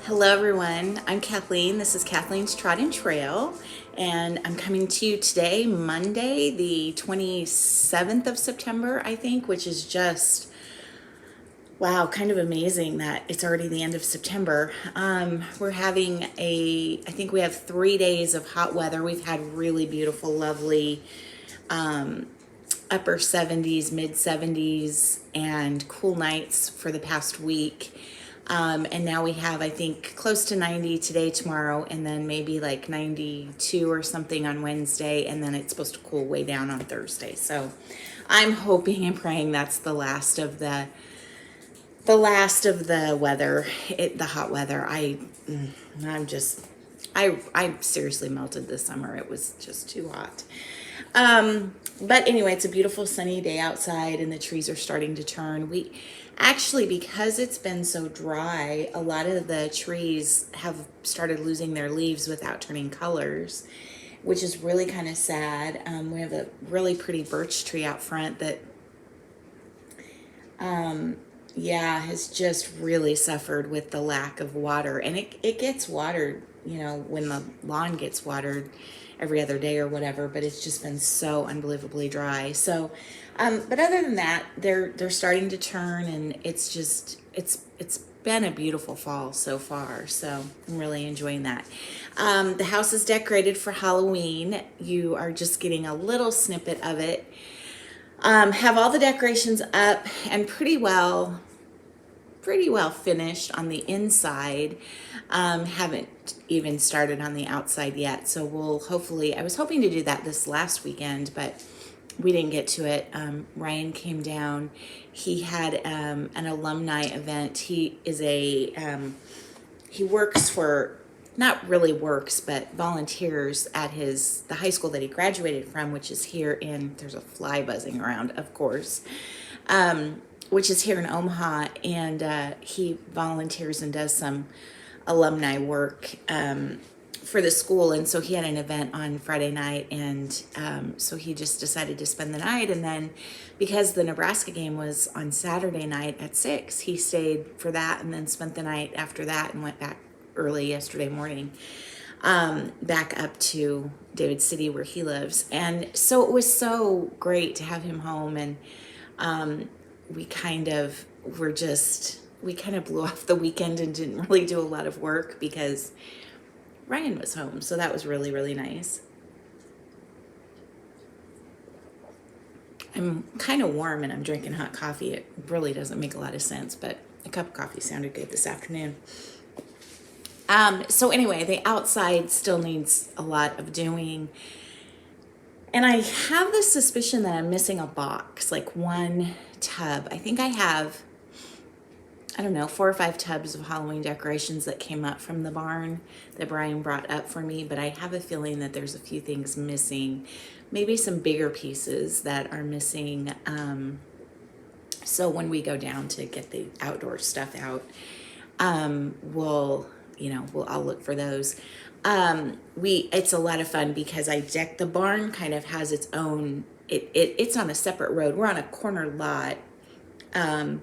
Hello everyone, I'm Kathleen. This is Kathleen's Trodden Trail, and I'm coming to you today, Monday, the 27th of September, I think, which is just, wow, kind of amazing that it's already the end of September. We're having I think we have 3 days of hot weather. We've had really beautiful, lovely upper 70s, mid 70s, and cool nights for the past week. And now we have, I think, close to 90 today, tomorrow, and then maybe like 92 or something on Wednesday, and then it's supposed to cool way down on Thursday. So I'm hoping and praying that's the last of the weather, the hot weather. I seriously melted this summer. It was just too hot. But anyway, it's a beautiful sunny day outside and the trees are starting to turn. We actually, because it's been so dry, a lot of the trees have started losing their leaves without turning colors, which is really kind of sad. We have a really pretty birch tree out front that, has just really suffered with the lack of water. And it gets watered, when the lawn gets watered every other day or whatever, but it's just been so unbelievably dry. So, but other than that, they're starting to turn, and it's been a beautiful fall so far. So I'm really enjoying that. The house is decorated for Halloween. You are just getting a little snippet of it. Have all the decorations up and pretty well finished on the inside. Haven't even started on the outside yet. So I was hoping to do that this last weekend, but we didn't get to it. Ryan came down. He had an alumni event. He works for, not really works, but volunteers at the high school that he graduated from, which is here there's a fly buzzing around, of course, which is here in Omaha, and he volunteers and does some alumni work for the school. And so he had an event on Friday night, and so he just decided to spend the night. And then because the Nebraska game was on Saturday night at 6, he stayed for that and then spent the night after that and went back early yesterday morning back up to David City where he lives. And so it was so great to have him home, and we kind of blew off the weekend and didn't really do a lot of work because Ryan was home. So that was really, really nice. I'm kind of warm and I'm drinking hot coffee. It really doesn't make a lot of sense, but a cup of coffee sounded good this afternoon. So anyway, the outside still needs a lot of doing. And I have this suspicion that I'm missing a box, like one tub. I think I have, 4 or 5 tubs of Halloween decorations that came up from the barn that Brian brought up for me, but I have a feeling that there's a few things missing, maybe some bigger pieces that are missing. So when we go down to get the outdoor stuff out, I'll look for those. It's a lot of fun because the barn kind of has its own, it's on a separate road. We're on a corner lot, and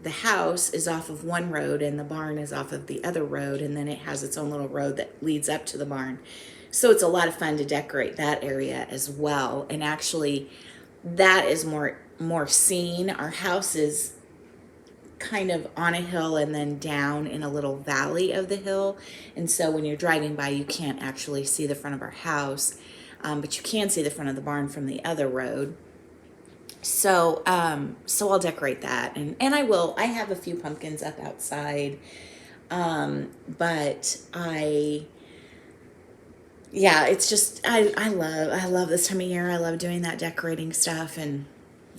the house is off of one road and the barn is off of the other road, and then it has its own little road that leads up to the barn. So it's a lot of fun to decorate that area as well. And actually that is more seen. Our house is kind of on a hill and then down in a little valley of the hill. And so when you're driving by, you can't actually see the front of our house, but you can see the front of the barn from the other road. So I'll decorate that, and I have a few pumpkins up outside. But it's just, I love this time of year. I love doing that decorating stuff, and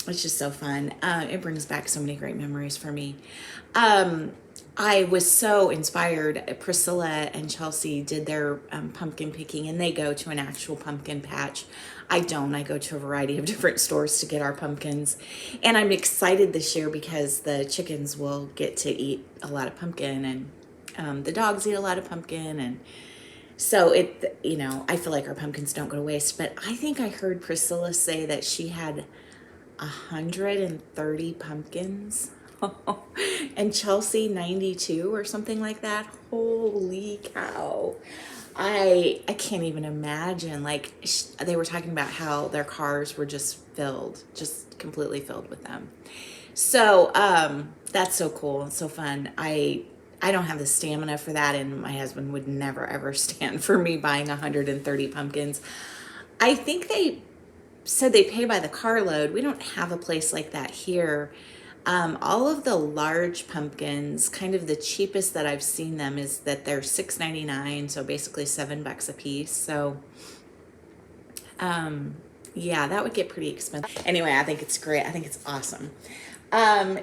it's just so fun. It brings back so many great memories for me. I was so inspired. Priscilla and Chelsea did their pumpkin picking, and they go to an actual pumpkin patch. I don't. I go to a variety of different stores to get our pumpkins. And I'm excited this year because the chickens will get to eat a lot of pumpkin, and the dogs eat a lot of pumpkin. And so I feel like our pumpkins don't go to waste. But I think I heard Priscilla say that she had 130 pumpkins and Chelsea 92 or something like that. Holy cow. I can't even imagine. Like, they were talking about how their cars were just filled, just completely filled with them. So that's so cool and so fun. I don't have the stamina for that, and my husband would never ever stand for me buying 130 pumpkins. I think they said they pay by the carload. We don't have a place like that here. All of the large pumpkins, kind of the cheapest that I've seen them is that they're $6.99, so basically $7 a piece. So yeah, that would get pretty expensive. Anyway, I think it's great. I think it's awesome.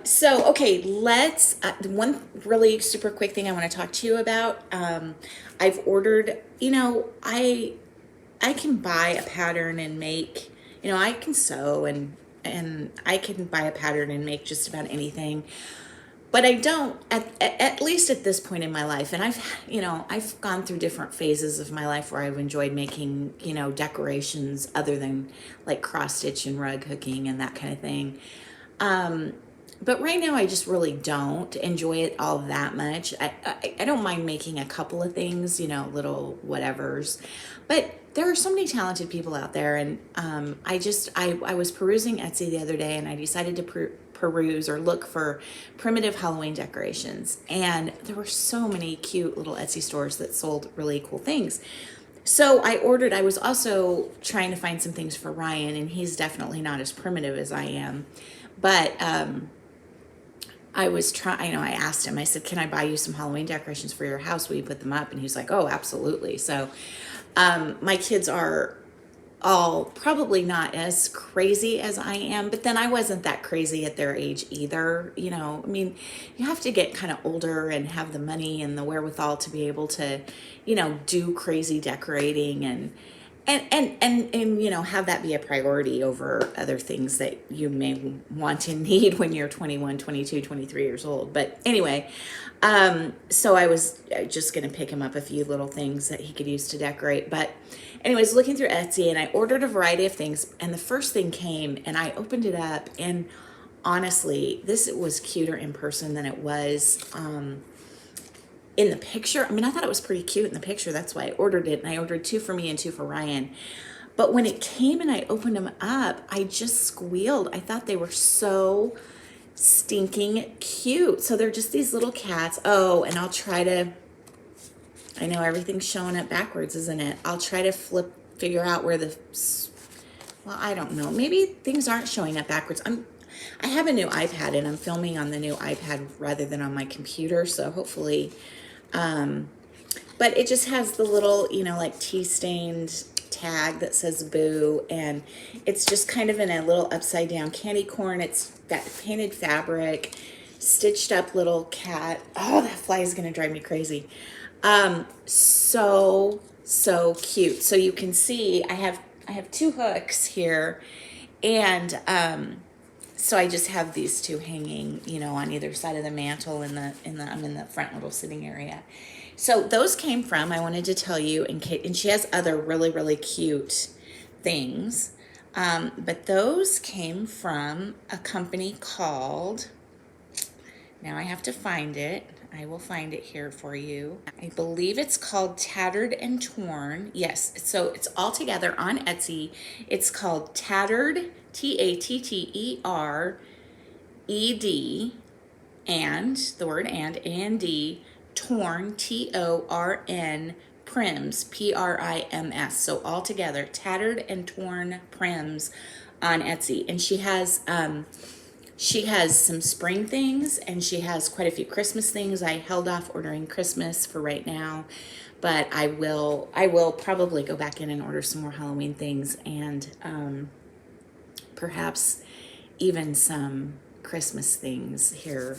So, okay, let's, one really super quick thing I want to talk to you about. I've ordered, I can buy a pattern and make, I can sew and I can buy a pattern and make just about anything, but I don't at least at this point in my life. And I've gone through different phases of my life where I've enjoyed making, decorations other than like cross stitch and rug hooking and that kind of thing. But right now I just really don't enjoy it all that much. I don't mind making a couple of things, little whatevers, but there are so many talented people out there. And I was perusing Etsy the other day, and I decided to peruse or look for primitive Halloween decorations. And there were so many cute little Etsy stores that sold really cool things. So I was also trying to find some things for Ryan, and he's definitely not as primitive as I am. But I asked him, I said, can I buy you some Halloween decorations for your house? Will you put them up? And he's like, oh, absolutely. So my kids are all probably not as crazy as I am, but then I wasn't that crazy at their age either. You have to get kind of older and have the money and the wherewithal to be able to, do crazy decorating and have that be a priority over other things that you may want and need when you're 21, 22, 23 years old. But anyway, so I was just going to pick him up a few little things that he could use to decorate. But anyways, looking through Etsy, and I ordered a variety of things, and the first thing came, and I opened it up, and honestly, this was cuter in person than it was in the picture. I thought it was pretty cute in the picture. That's why I ordered it. And I ordered 2 for me and 2 for Ryan. But when it came and I opened them up, I just squealed. I thought they were so stinking cute. So they're just these little cats. Oh, and I know everything's showing up backwards, isn't it? I'll try to figure out where I don't know. Maybe things aren't showing up backwards. I have a new iPad, and I'm filming on the new iPad rather than on my computer. So hopefully, but it just has the little, like tea-stained tag that says boo, and it's just kind of in a little upside down candy corn. It's got painted fabric, stitched up little cat. Oh, that fly is going to drive me crazy. So cute. So you can see I have 2 hooks here, and so I just have these 2 hanging, on either side of the mantle I'm in the front little sitting area. So those came from, I wanted to tell you, and she has other really, really cute things. But those came from a company called, now I have to find it. I will find it here for you. I believe it's called Tattered and Torn. Yes, so it's all together on Etsy. It's called Tattered, Tattered, and the word and Torn, Torn, Prims, Prims. So all together, Tattered and Torn Prims on Etsy. And she has some spring things, and she has quite a few Christmas things. I held off ordering Christmas for right now, but I will probably go back in and order some more Halloween things, and perhaps even some Christmas things here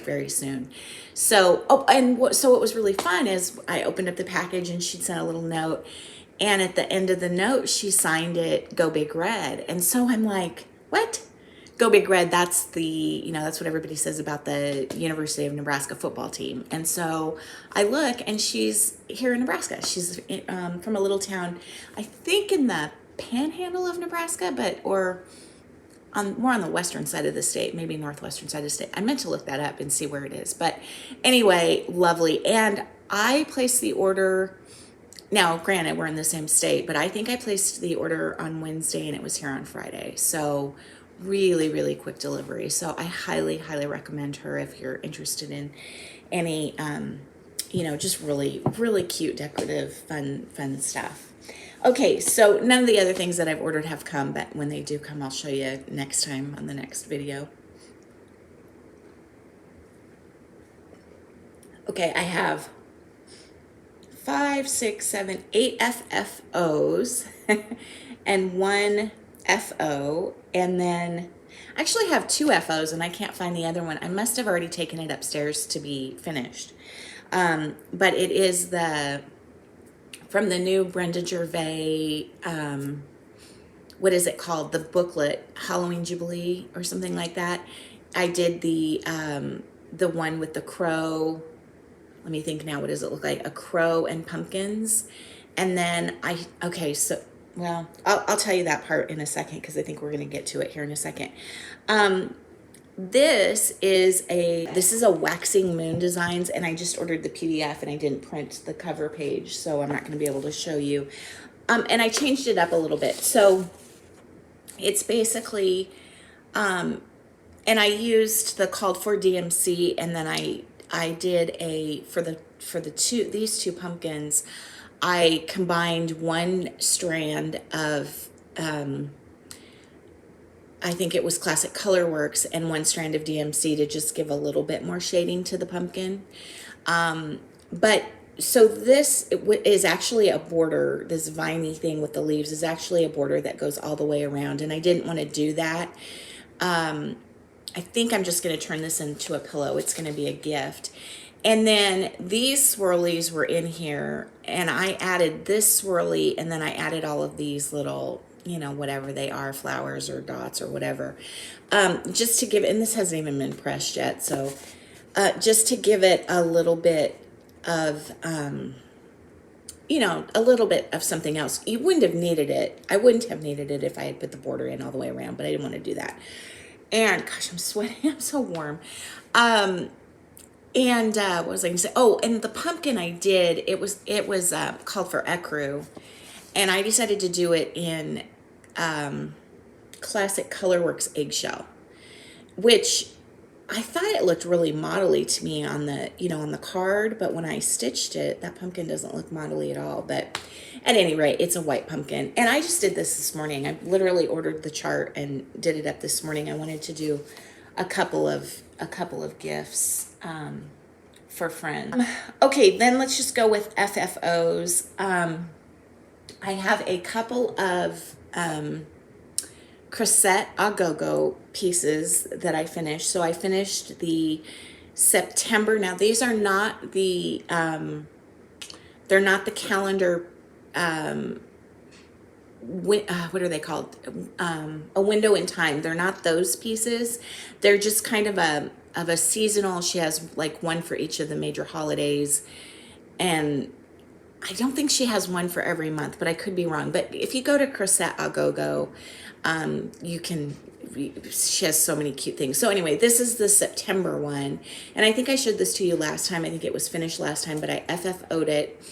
very soon. So, so what was really fun is I opened up the package, and she'd sent a little note, and at the end of the note, she signed it, Go Big Red. And so I'm like, what? Go Big Red, that's that's what everybody says about the University of Nebraska football team. And so I look, and she's here in Nebraska. She's from a little town, I think in the panhandle of Nebraska, more on the western side of the state, maybe northwestern side of the state. I meant to look that up and see where it is. But anyway, lovely. And I placed the order. Now, granted, we're in the same state, but I think I placed the order on Wednesday and it was here on Friday. So really, really quick delivery. So I highly, highly recommend her if you're interested in any, you know, just really, really cute, decorative, fun stuff. Okay, so none of the other things that I've ordered have come, but when they do come, I'll show you next time on the next video. Okay, I have 5, 6, 7, 8 FFOs and 1 FO, and then I actually have 2 FOs and I can't find the other one. I must have already taken it upstairs to be finished. But it is from the new Brenda Gervais, what is it called? The booklet, Halloween Jubilee or something like that. I did the one with the crow. Let me think now, what does it look like? A crow and pumpkins. And then okay, so, well, I'll tell you that part in a second because I think we're going to get to it here in a second. This is a Waxing Moon Designs, and I just ordered the PDF and I didn't print the cover page, so I'm not going to be able to show you. And I changed it up a little bit. So it's basically, and I used the called for DMC, and then I did for these two pumpkins, I combined one strand of, I think it was Classic Colorworks, and one strand of DMC to just give a little bit more shading to the pumpkin. But so this is actually a border, this viney thing with the leaves is actually a border that goes all the way around, and I didn't want to do that. I think I'm just going to turn this into a pillow. It's going to be a gift. And then these swirlies were in here, and I added this swirly, and then I added all of these little, you know, whatever they are, flowers or dots or whatever, just to give, and this hasn't even been pressed yet, so just to give it a little bit of, you know, a little bit of something else. You wouldn't have needed it. I wouldn't have needed it if I had put the border in all the way around, but I didn't want to do that. And gosh, I'm sweating. I'm so warm. And what was I going to say? Oh, and the pumpkin I did, it was called for ecru, and I decided to do it in Classic Colorworks eggshell, which I thought it looked really modelly to me on the, you know, on the card, but when I stitched it, that pumpkin doesn't look modelly at all. But at any rate, it's a white pumpkin. And I just did this morning. I literally ordered the chart and did it up this morning. I wanted to do a couple of gifts for friends. Okay, then let's just go with FFOs. I have a couple of Crochet a Go-Go pieces that I finished. So I finished the September. Now these are not the they're not the calendar, what are they called? A window in time. They're not those pieces. They're just kind of a seasonal. She has like one for each of the major holidays, and I don't think she has one for every month, but I could be wrong. But if you go to Crochet a Go-Go, she has so many cute things. So anyway, this is the September one, and I think I showed this to you last time. I think it was finished last time, but I FFO'd it.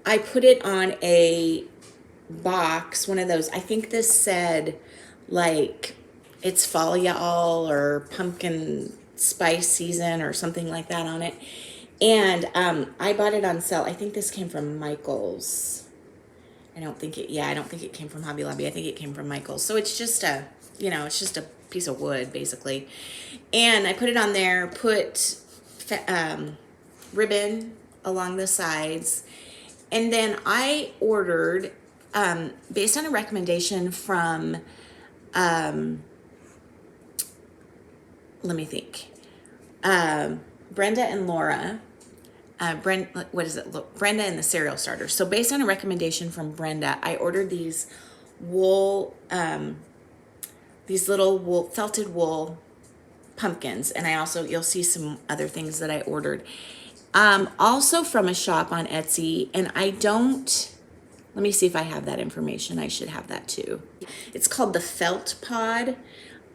I put it on a box, one of those. I think this said like it's fall y'all or pumpkin spice season or something like that on it. And I bought it on sale. I think this came from Michael's. I don't think it came from Hobby Lobby. I think it came from Michael's. So it's just it's just a piece of wood basically. And I put it on there, put ribbon along the sides. And then I ordered, based on a recommendation from, let me think, Brenda and Laura, Brenda and the Cereal Starter. So based on a recommendation from Brenda, I ordered these wool, these little felted wool pumpkins. And I also, you'll see some other things that I ordered. Also from a shop on Etsy, and I don't Let me see if I have that information. I should have that too. It's called the Felt Pod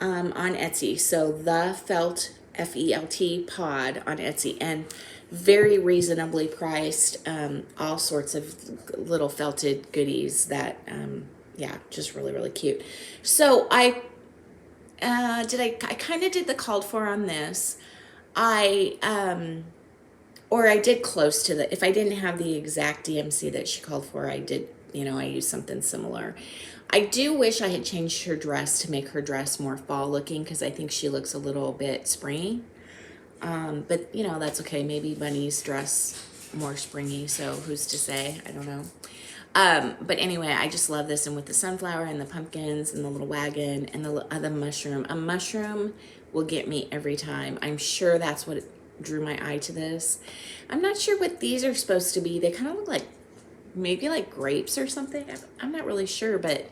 on Etsy. So the Felt, F-E-L-T pod on Etsy, and very reasonably priced. All sorts of little felted goodies that, yeah, just really, really cute. So I kind of did the called for on this. Or I did close to the, if I didn't have the exact DMC that she called for, I did, you know, I used something similar. I do wish I had changed her dress to make her dress more fall looking, because I think she looks a little bit springy. But, you know, that's okay. Maybe Bunny's dress more springy, so who's to say? I don't know. But anyway, I just love this. And with the sunflower and the pumpkins and the little wagon and the mushroom. A mushroom will get me every time. I'm sure that's what drew my eye to this. I'm not sure what these are supposed to be. They kind of look like maybe like grapes or something. I'm not really sure, but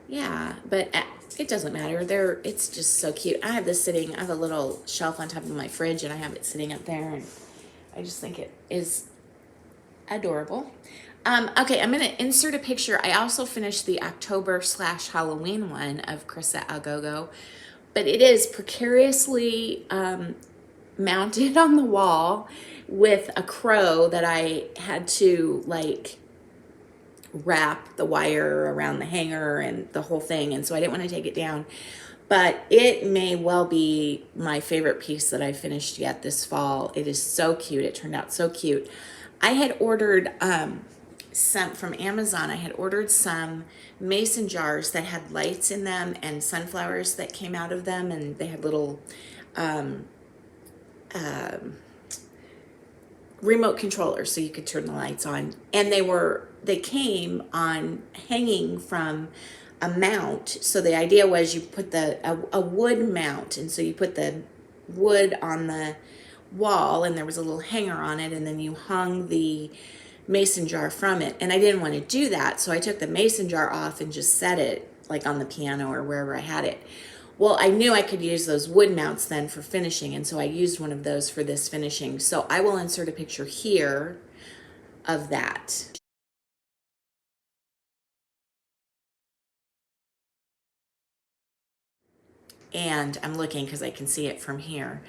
yeah, but it doesn't matter. It's just so cute. I have this sitting, I have a little shelf on top of my fridge, and I have it sitting up there, and I just think it is adorable. Okay, I'm gonna insert a picture. I also finished the October/Halloween one of Chrisette Agogo, but it is precariously mounted on the wall with a crow that I had to like wrap the wire around the hanger and the whole thing, and so I didn't want to take it down. But it may well be my favorite piece that I finished yet this fall. It is so cute. It turned out so cute. I had ordered some from Amazon. I had ordered some mason jars that had lights in them and sunflowers that came out of them, and they had little remote controllers so you could turn the lights on. And they came on hanging from a mount. So the idea was you put a wood mount, and so you put the wood on the wall, and there was a little hanger on it, and then you hung the mason jar from it. And I didn't want to do that, so I took the mason jar off and just set it like on the piano or wherever I had it. Well, I knew I could use those wood mounts then for finishing, and so I used one of those for this finishing. So I will insert a picture here of that. And I'm looking because I can see it from here.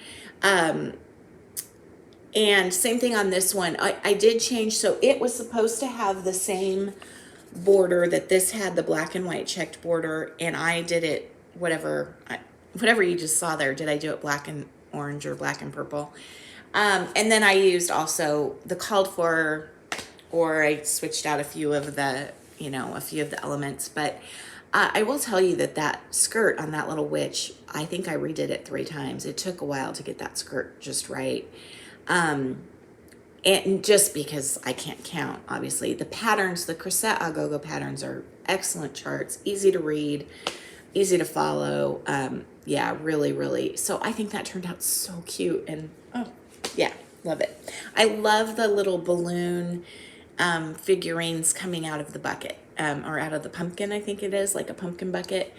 And same thing on this one. I did change, so it was supposed to have the same border that this had, the black and white checked border, and I did it whatever you just saw there. Did I do it black and orange or black and purple? And then I used also the called for, or I switched out a few of the elements. But I will tell you that skirt on that little witch, I think I redid it 3 times. It took a while to get that skirt just right. And just because I can't count, obviously. The patterns, the Chrisette Agogo patterns are excellent charts, easy to read, easy to follow. Yeah, really, really. So I think that turned out so cute, and oh, yeah, love it. I love the little balloon figurines coming out of the bucket, or out of the pumpkin, I think it is, like a pumpkin bucket.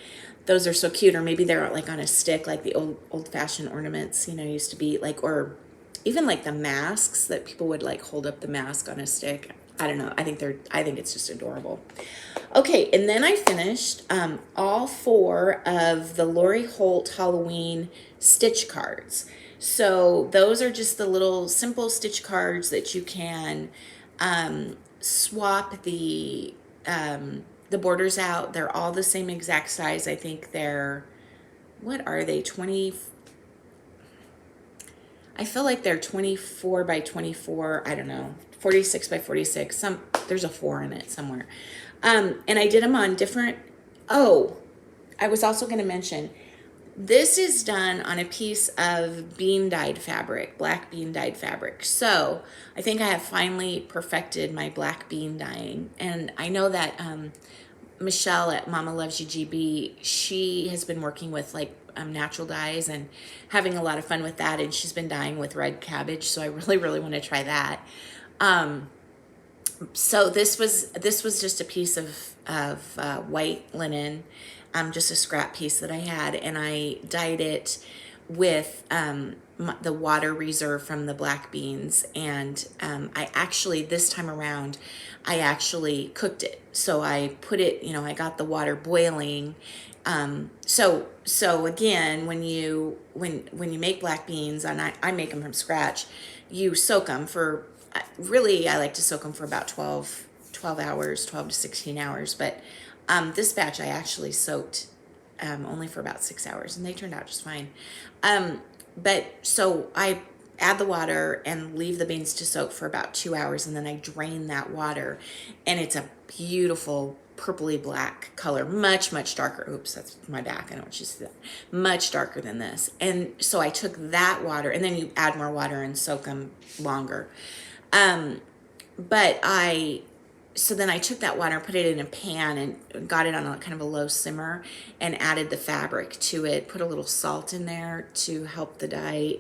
Those are so cute. Or maybe they're like on a stick, like the old-fashioned ornaments, used to be like, or even like the masks that people would like hold up the mask on a stick. I don't know. I think it's just adorable. Okay, and then I finished all 4 of the Lori Holt Halloween stitch cards. So those are just the little simple stitch cards that you can swap the borders out. They're all the same exact size. I think they're, what are they, 20? I feel like they're 24 by 24. I don't know, 46 by 46. There's a 4 in it somewhere. And I did them on different. Oh, I was also going to mention, this is done on a piece of bean dyed fabric, black bean dyed fabric. So I think I have finally perfected my black bean dyeing. And I know that Michelle at Mama Loves You GB, she has been working with like natural dyes and having a lot of fun with that. And she's been dyeing with red cabbage. So I really, really want to try that. So this was just a piece of white linen, just a scrap piece that I had, and I dyed it with the water reserve from the black beans, and I actually, this time around, I actually cooked it. So I put it, I got the water boiling. So again, when you make black beans, and I make them from scratch, you soak them for, really, I like to soak them for about 12 hours, 12 to 16 hours. But this batch I actually soaked only for about 6 hours, and they turned out just fine. But so I add the water and leave the beans to soak for about 2 hours, and then I drain that water, and it's a beautiful purpley black color, much, much darker. Oops, that's my back. I don't want you to see that. Much darker than this. And so I took that water, and then you add more water and soak them longer. So then I took that water, put it in a pan, and got it on a kind of a low simmer, and added the fabric to it, put a little salt in there to help the dye.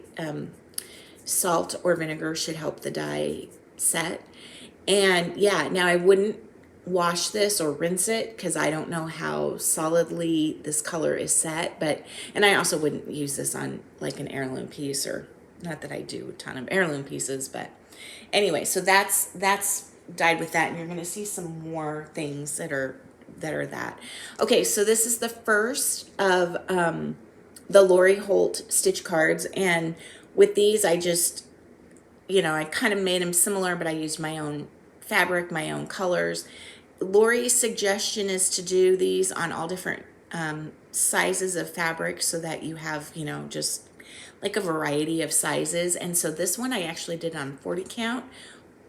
Salt or vinegar should help the dye set. And yeah, now I wouldn't wash this or rinse it because I don't know how solidly this color is set, and I also wouldn't use this on like an heirloom piece, or not that I do a ton of heirloom pieces, but anyway, so that's dyed with that, and you're going to see some more things that are that. Okay, so this is the first of the Lori Holt stitch cards, and with these I just, I kind of made them similar, but I used my own fabric, my own colors. Lori's suggestion is to do these on all different sizes of fabric so that you have, just like a variety of sizes. And so this one I actually did on 40 count,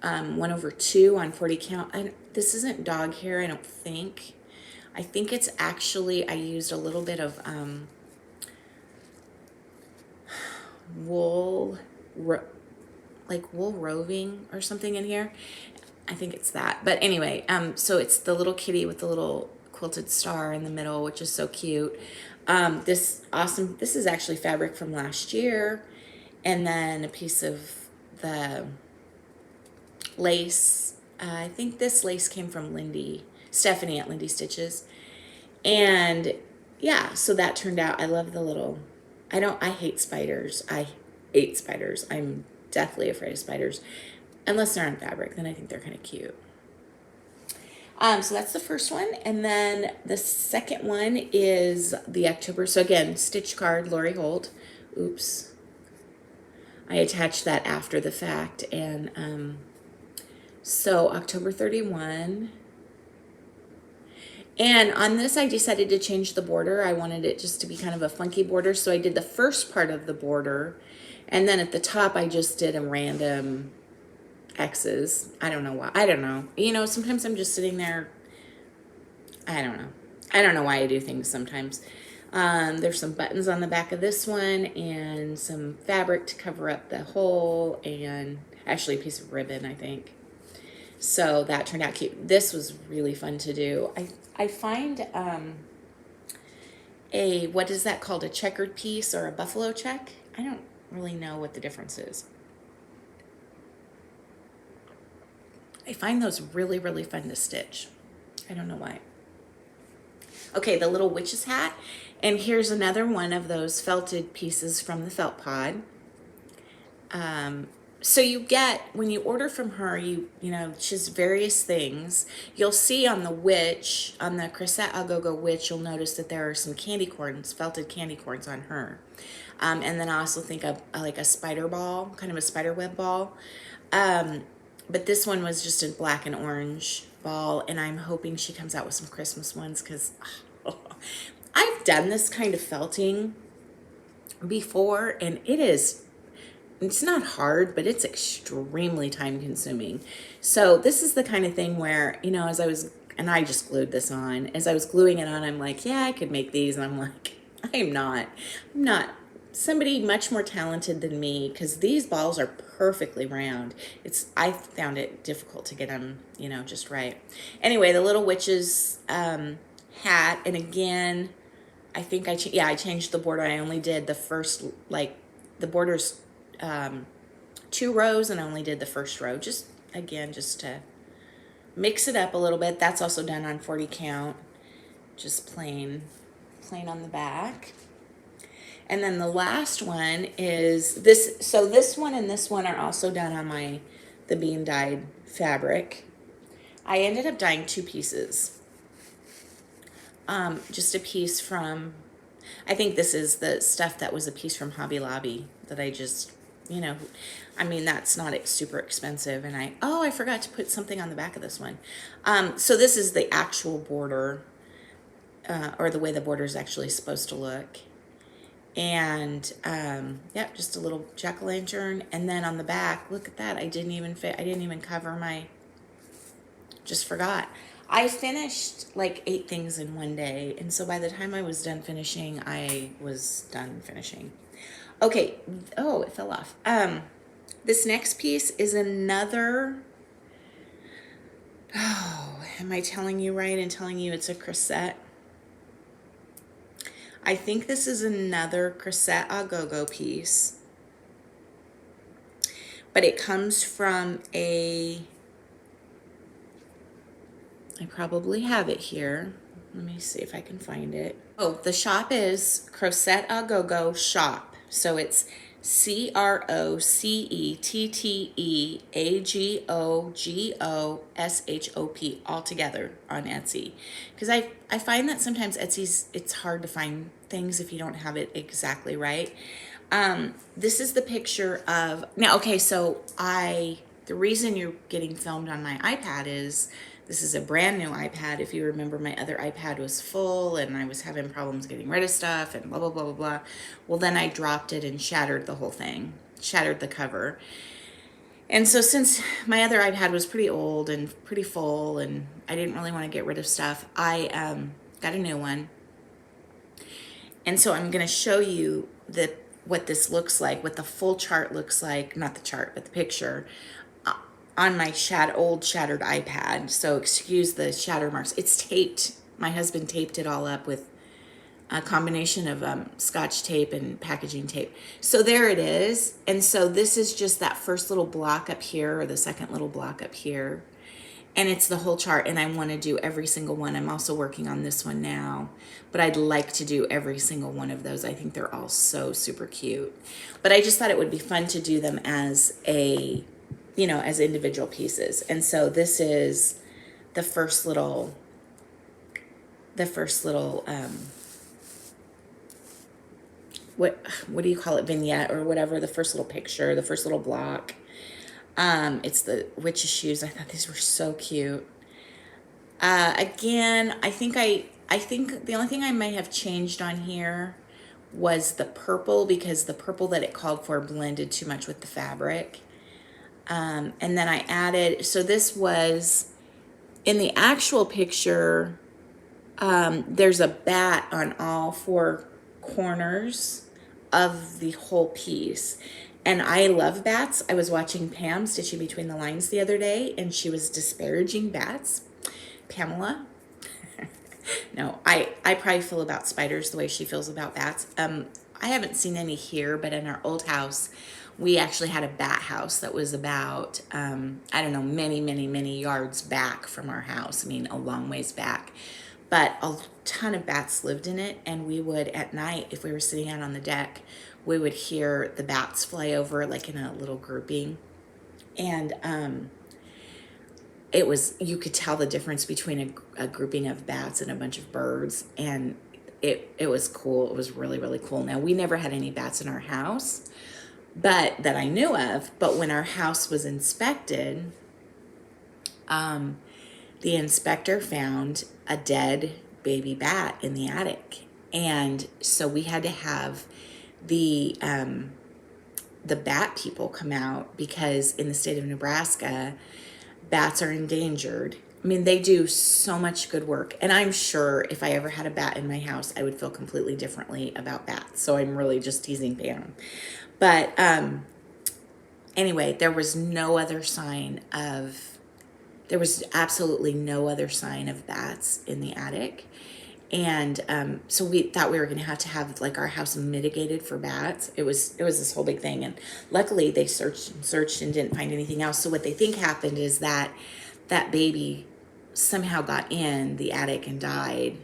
1/2 on 40 count. And this isn't dog hair, I don't think. I think it's actually, I used a little bit of wool, like wool roving or something in here. I think it's that. But anyway, so it's the little kitty with the little quilted star in the middle, which is so cute. This is actually fabric from last year. And then a piece of the lace. I think this lace came from Stephanie at Lindy Stitches. And yeah, so that turned out, I love the little, I hate spiders. I hate spiders. I'm deathly afraid of spiders. Unless they're on fabric, then I think they're kind of cute. So that's the first one. And then the second one is the October. So again, stitch card, Lori Holt. Oops. I attached that after the fact. And so October 31. And on this, I decided to change the border. I wanted it just to be kind of a funky border. So I did the first part of the border. And then at the top, I just did a random X's. I don't know why. I don't know. Sometimes I'm just sitting there. I don't know. I don't know why I do things sometimes. There's some buttons on the back of this one and some fabric to cover up the hole, and actually a piece of ribbon, I think. So that turned out cute. This was really fun to do. I find what is that called? A checkered piece or a buffalo check? I don't really know what the difference is. I find those really, really fun to stitch. I don't know why. Okay, the little witch's hat. And here's another one of those felted pieces from the Felt Pod. So you get, when you order from her, just various things. You'll see on the witch, on the Crissette Agogo witch, you'll notice that there are some candy corns, felted candy corns on her. And then I also think of like a spider ball, kind of a spider web ball. But this one was just a black and orange ball, and I'm hoping she comes out with some Christmas ones, because I've done this kind of felting before, and it's not hard, but it's extremely time consuming. So this is the kind of thing where, and I just glued this on. As I was gluing it on, I'm like, yeah, I could make these. And I'm like, I'm not somebody much more talented than me, because these balls are perfectly round. I found it difficult to get them, just right. Anyway, the little witch's hat, and again, I think I changed the border. I only did the first, the border's 2 rows, and I only did the first row, just to mix it up a little bit. That's also done on 40 count, just plain on the back. And then the last one is this. So this one and this one are also done on the beam dyed fabric. I ended up dyeing 2 pieces. Just a piece from, I think this is the stuff that was a piece from Hobby Lobby that I just, you know, I mean, that's not super expensive. And I forgot to put something on the back of this one. So this is the actual border, or the way the border is actually supposed to look. And yeah, just a little jack-o'-lantern. And then on the back, look at that. I didn't even cover my, just forgot. I finished like 8 things in one day. And so by the time I was done finishing, I was done finishing. Okay. Oh, it fell off. This next piece is another, oh, am I telling you right and telling you it's a crescent? I think this is another crescent a go-go piece, but it comes from I probably have it here. Let me see if I can find it. Oh, the shop is Crochet a Go-Go Shop. So it's CROCETTEAGOGOSHOP all together on Etsy. Because I find that sometimes it's hard to find things if you don't have it exactly right. This is the picture of, now, okay, so the reason you're getting filmed on my iPad is, this is a brand new iPad. If you remember, my other iPad was full and I was having problems getting rid of stuff and blah, blah, blah, blah, blah. Well, then I dropped it and shattered the whole thing, shattered the cover. And so since my other iPad was pretty old and pretty full and I didn't really want to get rid of stuff, I got a new one. And so I'm going to show you what this looks like, what the full chart looks like, not the chart, but the picture, on my old shattered iPad. So excuse the shatter marks. It's taped. My husband taped it all up with a combination of Scotch tape and packaging tape. So there it is. And so this is just that first little block up here, or the second little block up here. And it's the whole chart, and I want to do every single one. I'm also working on this one now, but I'd like to do every single one of those. I think they're all so super cute. But I just thought it would be fun to do them as as individual pieces. And so this is the first little what do you call it, vignette or whatever, the first little picture, the first little block. It's the witch's shoes. I thought these were so cute. Again, I think the only thing I might have changed on here was the purple, because the purple that it called for blended too much with the fabric. And then I added, so this was, in the actual picture, there's a bat on all 4 corners of the whole piece. And I love bats. I was watching Pam Stitching Between the Lines the other day, and she was disparaging bats. Pamela. No, I probably feel about spiders the way she feels about bats. I haven't seen any here, but in our old house, we actually had a bat house that was about, I don't know, many yards back from our house. I mean, a long ways back. But a ton of bats lived in it, and we would, at night, if we were sitting out on the deck, we would hear the bats fly over, like in a little grouping. And you could tell the difference between a grouping of bats and a bunch of birds. And it was cool. It was really, really cool. Now, we never had any bats in our house, but that I knew of. But when our house was inspected, the inspector found a dead baby bat in the attic. And so we had to have the bat people come out, because in the state of Nebraska, bats are endangered. I mean, they do so much good work. And I'm sure if I ever had a bat in my house, I would feel completely differently about bats. So I'm really just teasing Pam. But anyway, there was absolutely no other sign of bats in the attic. And so we thought we were going to have like our house mitigated for bats. It was this whole big thing. And luckily they searched and didn't find anything else. So what they think happened is that baby somehow got in the attic and died.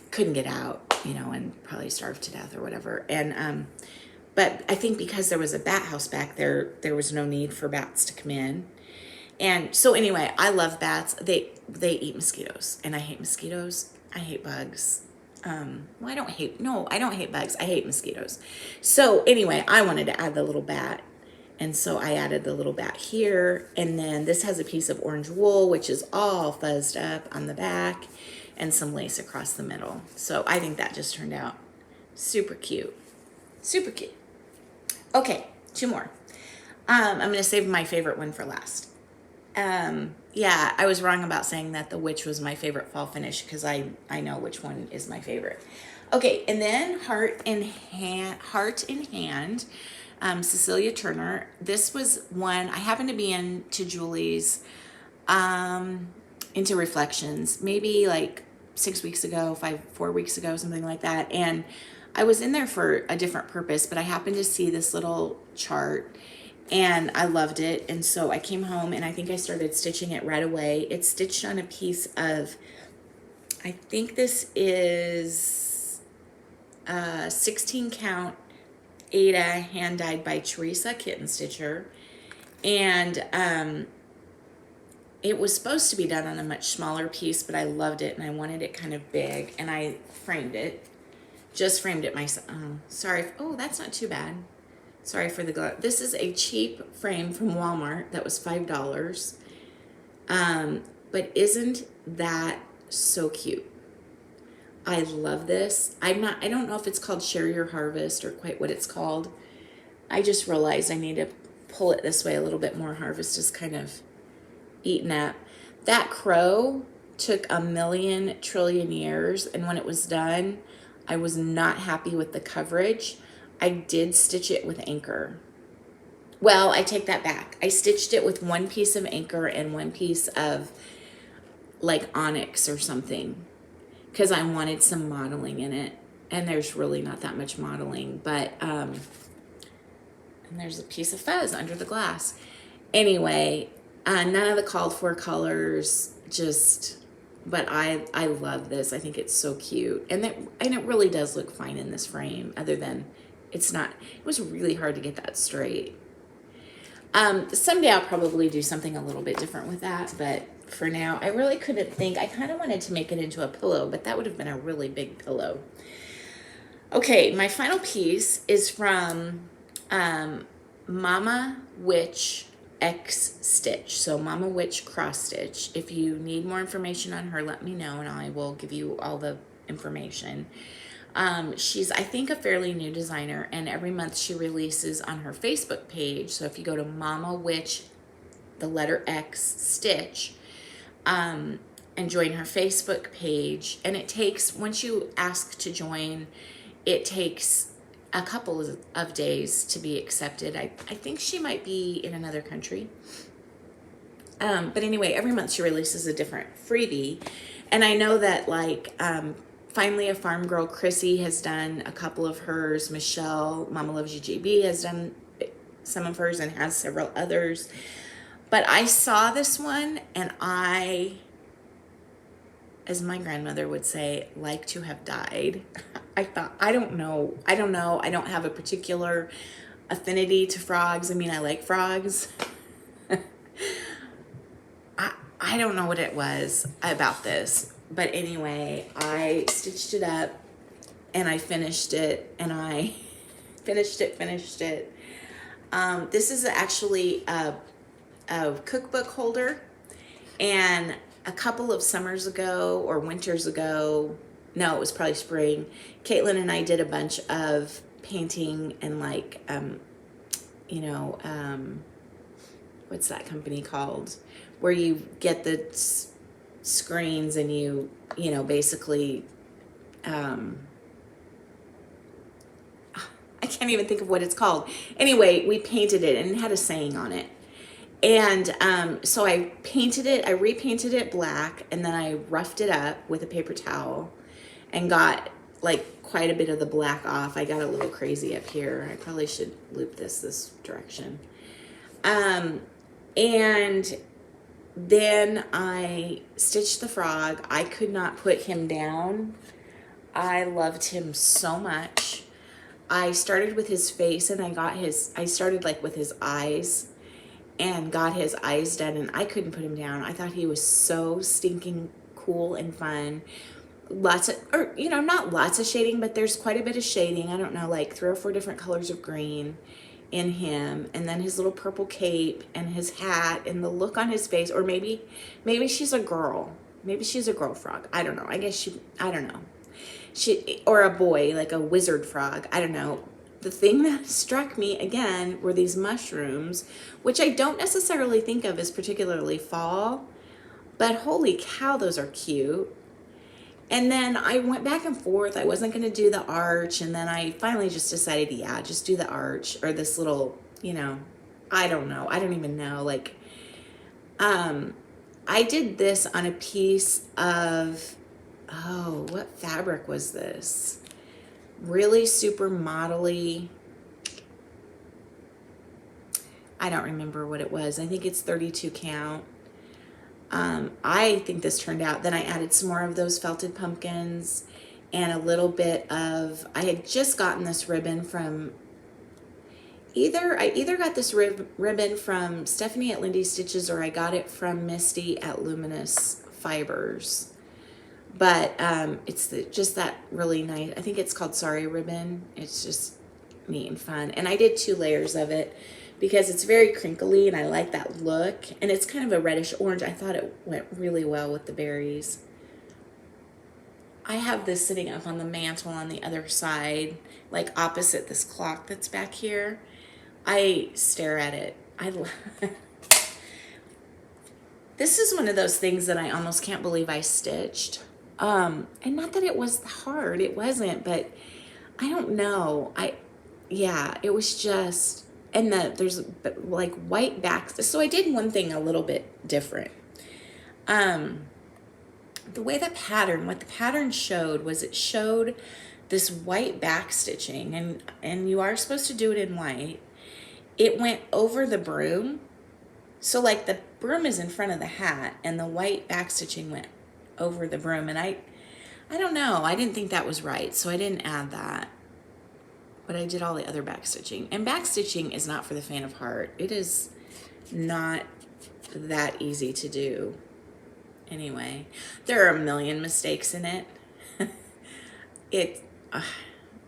Couldn't get out. you know, and probably starved to death or whatever. And but I think because there was a bat house back there, there was no need for bats to come in. And so anyway, I love bats. They eat mosquitoes, and I hate mosquitoes. I hate bugs. Well, I don't hate bugs. I hate mosquitoes. So anyway, I wanted to add the little bat. And so I added the little bat here. And then this has a piece of orange wool, which is all fuzzed up on the back, and some lace across the middle. So I think that just turned out super cute. Super cute. Okay, 2 more. I'm going to save my favorite one for last. Yeah, I was wrong about saying that the witch was my favorite fall finish, because I know which one is my favorite. Okay, and then Heart in Hand, Cecilia Turner. This was one, I happened to be into Julie's, into Reflections, maybe like 4 weeks ago, something like that. And I was in there for a different purpose, but I happened to see this little chart, and I loved it. And so I came home, and I think I started stitching it right away. It's stitched on a piece of, I think this is 16 count Ada hand dyed by Teresa Kitten Stitcher. And it was supposed to be done on a much smaller piece, but I loved it, and I wanted it kind of big, and I framed it. Just framed it myself. Sorry. Oh, that's not too bad. Sorry for the glare. This is a cheap frame from Walmart that was $5. But isn't that so cute? I love this. I don't know if it's called Share Your Harvest or quite what it's called. I just realized I need to pull it this way a little bit more. Harvest is kind of eaten up. That crow took 1,000,000 trillion years, and when it was done, I was not happy with the coverage. I did stitch it with anchor. Well, I take that back. I stitched it with 1 piece of anchor and 1 piece of like onyx or something, because I wanted some modeling in it. And there's really not that much modeling, but and there's a piece of fuzz under the glass. Anyway, none of the called for colors, but I love this. I think it's so cute. And it really does look fine in this frame, other than it was really hard to get that straight. Someday I'll probably do something a little bit different with that, but for now, I really couldn't think. I kind of wanted to make it into a pillow, but that would have been a really big pillow. Okay, my final piece is from Mama Witch X Stitch. So Mama Witch Cross Stitch. If you need more information on her, let me know, and I will give you all the information. She's, I think, a fairly new designer, and every month she releases on her Facebook page. So if you go to Mama Witch, the letter X Stitch, and join her Facebook page, and it takes, once you ask to join, it takes a couple of days to be accepted. I think she might be in another country. But anyway, every month she releases a different freebie. And I know that, like, Finally a Farm Girl, Chrissy, has done a couple of hers. Michelle, Mama Loves You JB, has done some of hers and has several others. But I saw this one, and I, as my grandmother would say, like to have died. I thought, I don't know. I don't have a particular affinity to frogs. I mean, I like frogs. I don't know what it was about this. But anyway, I stitched it up, and I finished it, and I finished it. This is actually a cookbook holder, and a couple of summers ago or winters ago, no, it was probably spring, Caitlin and I did a bunch of painting and like, what's that company called? Where you get the screens and you basically, I can't even think of what it's called. Anyway, we painted it, and it had a saying on it. And so I repainted it black, and then I roughed it up with a paper towel and got like quite a bit of the black off. I got a little crazy up here. I probably should loop this direction. And then I stitched the frog. I could not put him down. I loved him so much. I started with his face and I started like with his eyes and got his eyes done, and I couldn't put him down. I thought he was so stinking cool and fun. Lots of, or, you know, not lots of shading, but there's quite a bit of shading. I don't know, like 3 or 4 different colors of green in him, and then his little purple cape and his hat and the look on his face. Or maybe she's a girl. Maybe she's a girl frog. I don't know. I don't know. Or a boy, like a wizard frog. I don't know. The thing that struck me again were these mushrooms, which I don't necessarily think of as particularly fall, but holy cow, those are cute. And then I went back and forth. I wasn't going to do the arch, and then I finally just decided, yeah, just do the arch, or this little, you know, I don't know. I don't even know. Like, I did this on a piece of, oh, what fabric was this? Really super modelly. I don't remember what it was. I think it's 32 count. I think this turned out. Then I added some more of those felted pumpkins and a little bit of, I had just gotten this ribbon from I either got this ribbon from Stephanie at Lindy Stitches, or I got it from Misty at Luminous Fibers. But it's just that really nice, I think it's called Sorry ribbon. It's just neat and fun. And I did 2 layers of it because it's very crinkly and I like that look. And it's kind of a reddish orange. I thought it went really well with the berries. I have this sitting up on the mantle on the other side, like opposite this clock that's back here. I stare at it. This is one of those things that I almost can't believe I stitched. And not that it was hard, it wasn't, but I don't know. Yeah, it was just, and there's like white backs. So I did one thing a little bit different. The way what the pattern showed was it showed this white back stitching, and you are supposed to do it in white. It went over the broom. So like the broom is in front of the hat and the white back stitching went over the broom, and I don't know, I didn't think that was right, so I didn't add that, but I did all the other back stitching. And back stitching is not for the faint of heart. It is not that easy to do. Anyway, there are a million mistakes in it.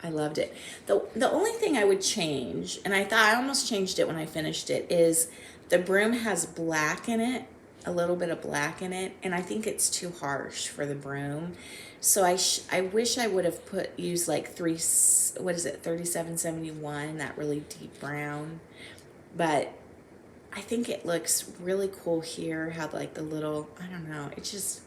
I loved it. The only thing I would change, and I thought I almost changed it when I finished it, is the broom has black in it, a little bit of black in it, and I think it's too harsh for the broom. So I wish I would have used like 3771, that really deep brown. But I think it looks really cool here, how like the little, I don't know, it's just,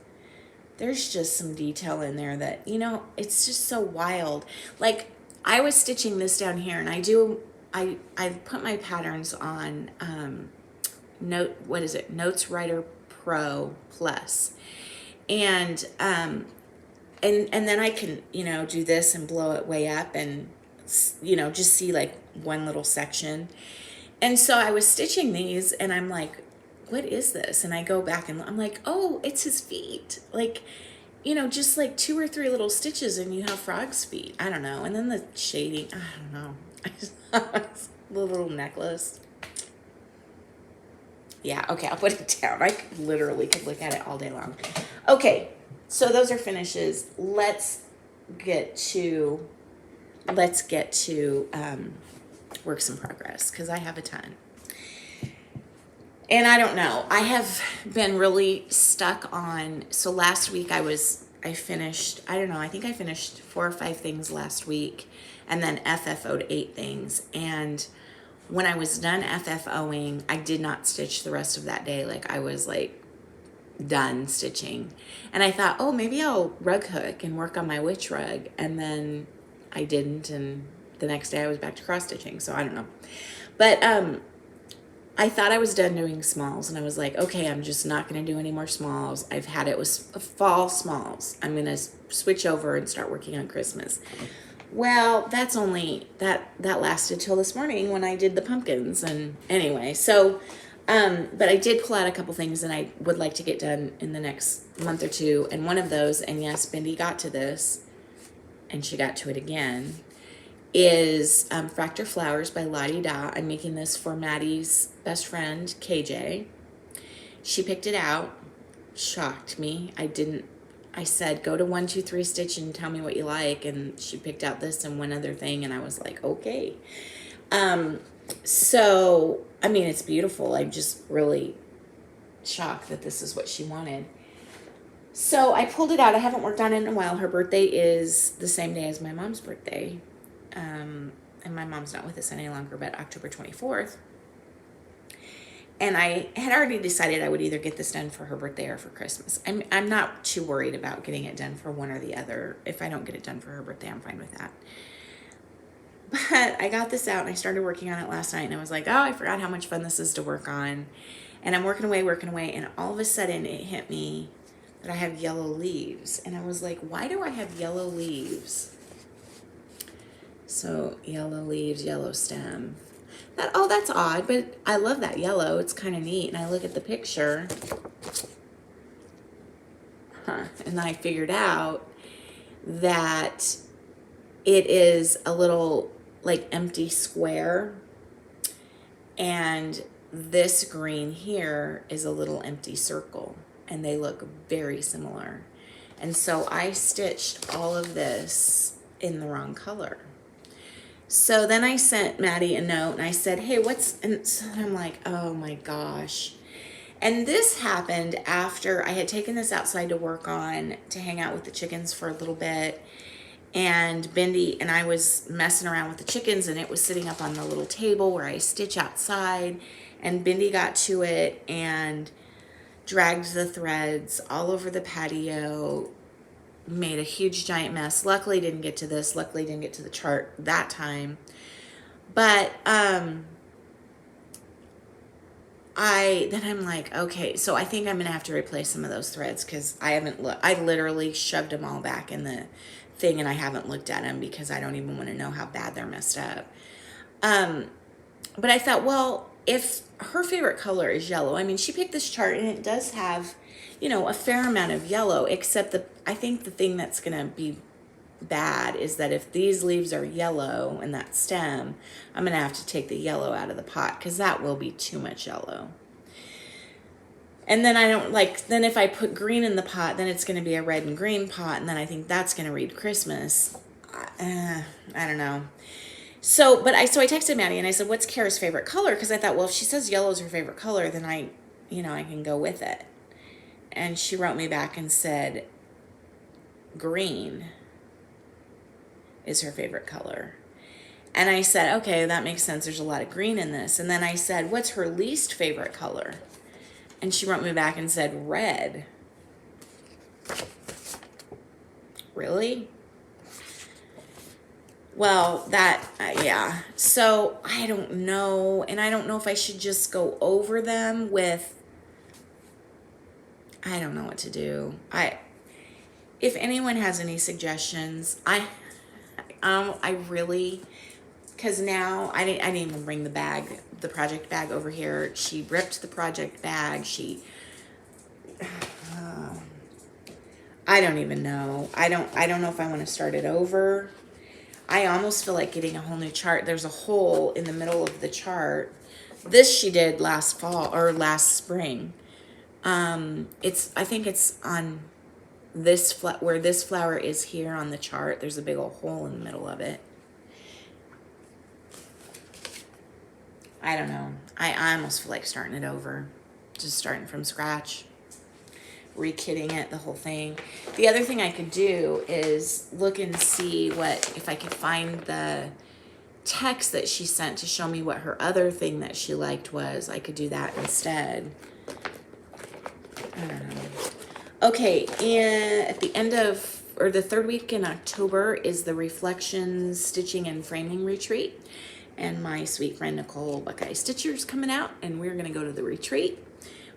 there's just some detail in there that, you know, it's just so wild. Like I was stitching this down here, and I put my patterns on Notes Writer Pro Plus, and then I can, you know, do this and blow it way up and, you know, just see like one little section. And so I was stitching these, and I'm like, what is this? And I go back and I'm like, oh, it's his feet. Like, you know, just like 2 or 3 little stitches and you have frog's feet. I don't know. And then the shading, I don't know. I just the little necklace. Yeah, okay, I'll put it down. I literally could look at it all day long. Okay, so those are finishes. Let's get to works in progress, because I have a ton. And I don't know, I have been really stuck on, so last week I finished, I don't know, I think I finished 4 or 5 things last week, and then FFO'd 8 things. And when I was done FFOing, I did not stitch the rest of that day. Like I was like done stitching. And I thought, oh, maybe I'll rug hook and work on my witch rug. And then I didn't, and the next day I was back to cross stitching. So I don't know. But I thought I was done doing smalls, and I was like, okay, I'm just not going to do any more smalls. I've had it with fall smalls. I'm going to switch over and start working on Christmas. Well, that's only, that lasted till this morning when I did the pumpkins. And anyway, so, but I did pull out a couple things that I would like to get done in the next month or two. And one of those, and yes, Bindi got to this, and she got to it again, is Fracture Flowers by Lottie Da. I'm making this for Maddie's best friend, KJ. She picked it out, shocked me. I said, go to 1, 2, 3 stitch and tell me what you like. And she picked out this and one other thing. And I was like, okay. So, I mean, it's beautiful. I'm just really shocked that this is what she wanted. So I pulled it out. I haven't worked on it in a while. Her birthday is the same day as my mom's birthday. And my mom's not with us any longer, but October 24th. And I had already decided I would either get this done for her birthday or for Christmas. I'm not too worried about getting it done for one or the other. If I don't get it done for her birthday, I'm fine with that. But I got this out and I started working on it last night, and I was like, oh, I forgot how much fun this is to work on. And I'm working away, and all of a sudden it hit me that I have yellow leaves. And I was like, why do I have yellow leaves? So yellow leaves, yellow stem. That's odd, but I love that yellow. It's kind of neat. And I look at the picture, and then I figured out that it is a little like empty square, and this green here is a little empty circle, and they look very similar. And so I stitched all of this in the wrong color. So then I sent Maddie a note and I said, hey, and so I'm like, oh my gosh. And this happened after I had taken this outside to work on, to hang out with the chickens for a little bit. And Bindi and I was messing around with the chickens, and it was sitting up on the little table where I stitch outside. And Bindi got to it and dragged the threads all over the patio, made a huge giant mess. Luckily didn't get to this. Luckily didn't get to the chart that time. But then I'm like, okay, so I think I'm gonna have to replace some of those threads, because I literally shoved them all back in the thing, and I haven't looked at them because I don't even want to know how bad they're messed up. But I thought, well, if her favorite color is yellow, I mean, she picked this chart and it does have, a fair amount of yellow, except I think the thing that's going to be bad is that if these leaves are yellow and that stem, I'm going to have to take the yellow out of the pot, because that will be too much yellow. And then then if I put green in the pot, then it's going to be a red and green pot, and then I think that's going to read Christmas. I don't know. So I texted Maddie and I said, what's Kara's favorite color? Because I thought, well, if she says yellow is her favorite color, then I can go with it. And she wrote me back and said, green is her favorite color. And I said, okay, that makes sense. There's a lot of green in this. And then I said, what's her least favorite color? And she wrote me back and said, red. Really? Well, yeah. So I don't know. And I don't know if I should just go over them with, I don't know what to do. If anyone has any suggestions, I really, because now I didn't even bring the project bag over here. She ripped the project bag. I don't even know. I don't know if I want to start it over. I almost feel like getting a whole new chart. There's a hole in the middle of the chart. This she did last fall or last spring. I think it's on this where this flower is here on the chart. There's a big old hole in the middle of it. I don't know. I almost feel like starting it over. Just starting from scratch. Re-kitting it, the whole thing. The other thing I could do is look and see if I could find the text that she sent to show me what her other thing that she liked was. I could do that instead. I don't know. Okay, at the end of, or the third week in October is the Reflections Stitching and Framing Retreat. And my sweet friend Nicole Buckeye Stitcher's coming out, and we're going to go to the retreat.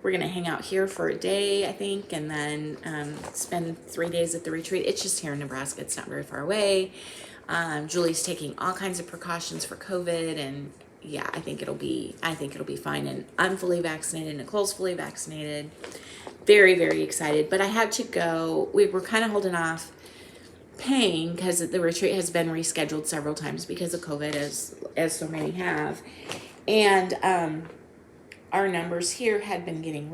We're going to hang out here for a day, I think, and then spend 3 days at the retreat. It's just here in Nebraska. It's not very far away. Julie's taking all kinds of precautions for COVID, and yeah, I think it'll be fine. And I'm fully vaccinated. Nicole's fully vaccinated. Very, very excited. But I had to go. We were kind of holding off paying because the retreat has been rescheduled several times because of COVID, as so many have. And our numbers here had been getting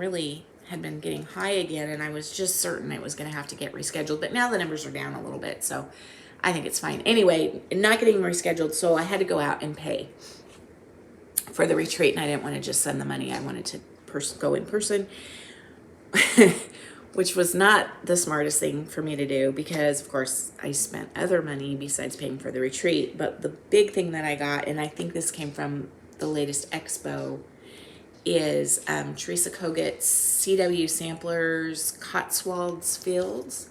high again, and I was just certain it was going to have to get rescheduled. But now the numbers are down a little bit, so I think it's fine. Anyway, not getting rescheduled, so I had to go out and pay for the retreat, and I didn't want to just send the money. I wanted to go in person, which was not the smartest thing for me to do because, of course, I spent other money besides paying for the retreat. But the big thing that I got, and I think this came from the latest expo, is Teresa Kogut's CW Samplers Cotswolds Fields.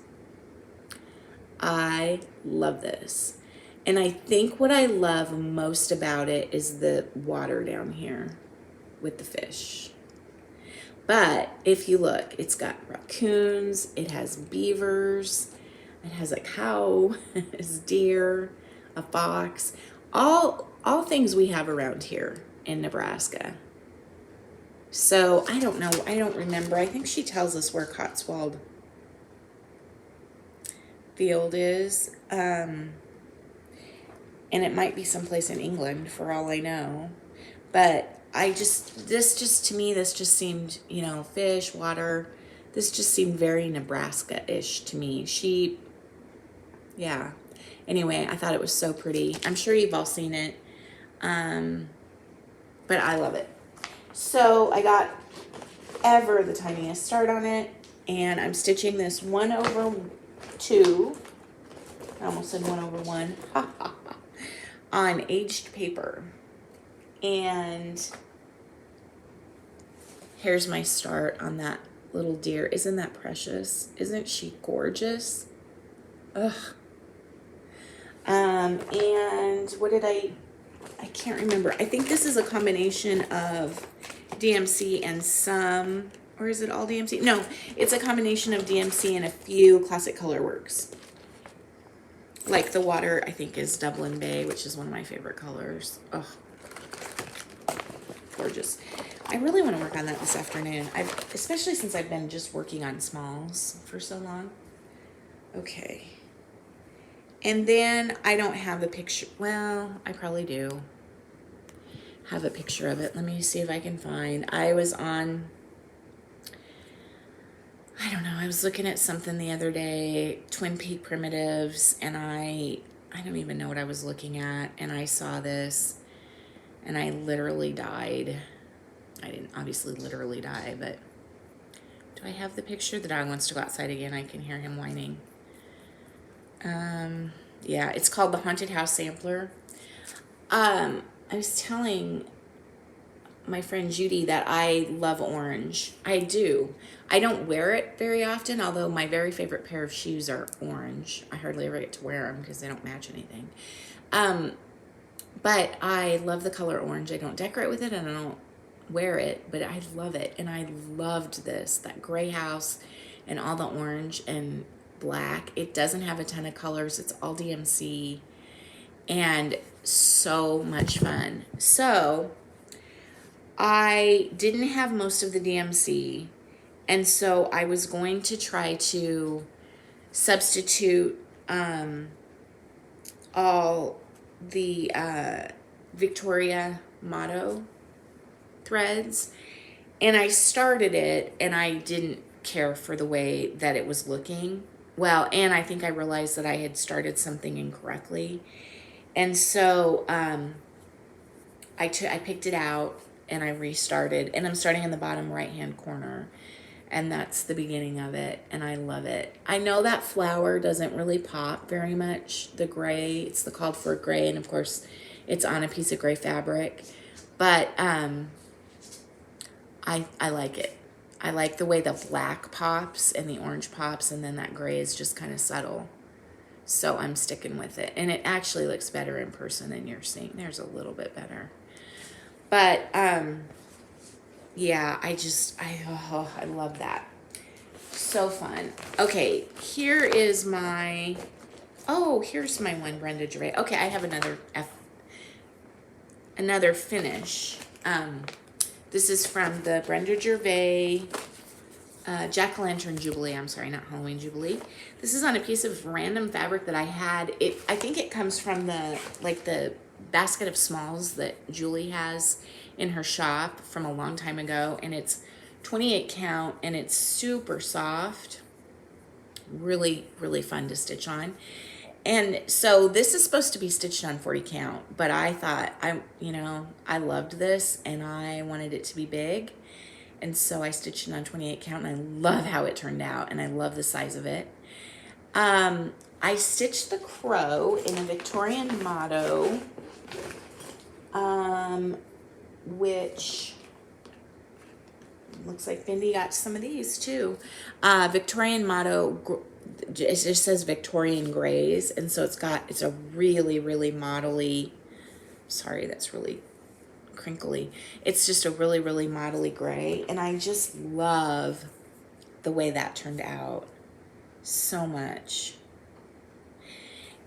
I love this. And I think what I love most about it is the water down here with the fish. But if you look, it's got raccoons, it has beavers, it has a cow, it has deer, a fox, all things we have around here in Nebraska. So I don't know, I don't remember. I think she tells us where Cotswold Field is. And it might be someplace in England for all I know. But this just seemed, you know, fish, water. This just seemed very Nebraska-ish to me. Sheep. Yeah. Anyway, I thought it was so pretty. I'm sure you've all seen it. But I love it. So I got ever the tiniest start on it. And I'm stitching this 1/2. I almost said 1/1. On aged paper. And here's my start on that little deer. Isn't that precious? Isn't she gorgeous? Ugh. And what did I can't remember. I think this is a combination of DMC and some, or is it all DMC? No, it's a combination of DMC and a few Classic Colorworks. Like the water, I think, is Dublin Bay, which is one of my favorite colors. Oh, gorgeous. I really want to work on that this afternoon, especially since I've been just working on smalls for so long. Okay. And then I don't have the picture. Well, I probably do have a picture of it. Let me see if I can find. I was looking at something the other day, Twin Peak Primitives, and I don't even know what I was looking at, and I saw this, and I literally died. I didn't obviously literally die, but do I have the picture? The dog wants to go outside again. I can hear him whining. Yeah, it's called the Haunted House Sampler. I was telling my friend Judy that I love orange. I do. I don't wear it very often, although my very favorite pair of shoes are orange. I hardly ever get to wear them because they don't match anything. But I love the color orange. I don't decorate with it and I don't wear it, but I love it. And I loved this, that gray house and all the orange and black. It doesn't have a ton of colors. It's all DMC and so much fun. So I didn't have most of the DMC, and so I was going to try to substitute all the Victoria motto threads, and I started it and I didn't care for the way that it was looking. Well, and I think I realized that I had started something incorrectly. And so I picked it out and I restarted. And I'm starting in the bottom right-hand corner. And that's the beginning of it. And I love it. I know that flower doesn't really pop very much. The gray, it's the called for gray. And, of course, it's on a piece of gray fabric. But I like it. I like the way the black pops and the orange pops, and then that gray is just kind of subtle. So I'm sticking with it. And it actually looks better in person than you're seeing. There's a little bit better. But, yeah, I love that. So fun. Okay, here's my one Brenda Gervais. Okay, I have another finish. This is from the Brenda Gervais Jack-o'-lantern Jubilee. I'm sorry, not Halloween Jubilee. This is on a piece of random fabric that I had. I think it comes from the basket of smalls that Julie has in her shop from a long time ago, and it's 28 count, and it's super soft. Really, really fun to stitch on. And so this is supposed to be stitched on 40 count, but I thought, I loved this and I wanted it to be big. And so I stitched it on 28 count, and I love how it turned out, and I love the size of it. I stitched the crow in a Victorian motto, which looks like Bindi got some of these too. Victorian motto, it just says Victorian grays, and so it's a really, really modelly, sorry, that's really crinkly. It's just a really, really modelly gray, and I just love the way that turned out so much.